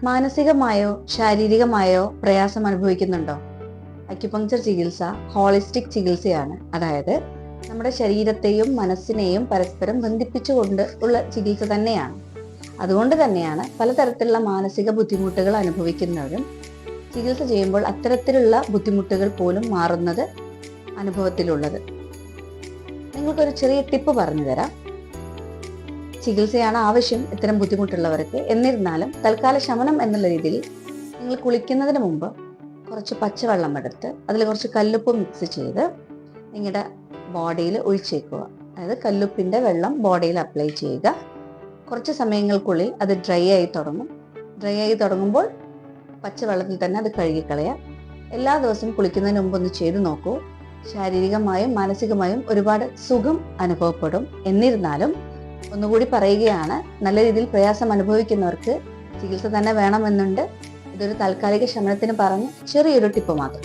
മാനസികമായോ ശാരീരികമായോ പ്രയാസം അനുഭവിക്കുന്നുണ്ടോ? അക്യുപങ്ചർ ചികിത്സ ഹോളിസ്റ്റിക് ചികിത്സയാണ്. അതായത് നമ്മുടെ ശരീരത്തെയും മനസ്സിനെയും പരസ്പരം ബന്ധിപ്പിച്ചുകൊണ്ട് ഉള്ള ചികിത്സ തന്നെയാണ്. അതുകൊണ്ട് തന്നെയാണ് പലതരത്തിലുള്ള മാനസിക ബുദ്ധിമുട്ടുകൾ അനുഭവിക്കുന്നവരും ചികിത്സ ചെയ്യുമ്പോൾ അത്തരത്തിലുള്ള ബുദ്ധിമുട്ടുകൾ പോലും മാറുന്നത് അനുഭവത്തിലുള്ളത്. നിങ്ങൾക്കൊരു ചെറിയ ടിപ്പ് പറഞ്ഞു തരാം. ചികിത്സയാണ് ആവശ്യം ഇത്തരം ബുദ്ധിമുട്ടുള്ളവർക്ക്. എന്നിരുന്നാലും തൽക്കാല ശമനം എന്നുള്ള രീതിയിൽ നിങ്ങൾ കുളിക്കുന്നതിന് മുമ്പ് കുറച്ച് പച്ചവെള്ളം എടുത്ത് അതിൽ കുറച്ച് കല്ലുപ്പ് മിക്സ് ചെയ്ത് നിങ്ങളുടെ ബോഡിയിൽ ഒഴിച്ചേക്കുക. അതായത് കല്ലുപ്പിൻ്റെ വെള്ളം ബോഡിയിൽ അപ്ലൈ ചെയ്യുക. കുറച്ച് സമയങ്ങൾക്കുള്ളിൽ അത് ഡ്രൈ ആയി തുടങ്ങുമ്പോൾ പച്ചവെള്ളത്തിൽ തന്നെ അത് കഴുകിക്കളയാം. എല്ലാ ദിവസവും കുളിക്കുന്നതിന് മുമ്പ് ഒന്ന് ചെയ്തു നോക്കൂ. ശാരീരികമായും മാനസികമായും ഒരുപാട് സുഖം അനുഭവപ്പെടും. എന്നിരുന്നാലും ഒന്നുകൂടി പറയുകയാണ്, നല്ല രീതിയിൽ പ്രയാസം അനുഭവിക്കുന്നവർക്ക് ചികിത്സ തന്നെ വേണമെന്നുണ്ട്. ഇതൊരു താൽക്കാലിക ശമനത്തിന് പറഞ്ഞ് ചെറിയൊരു ടിപ്പ് മാത്രം.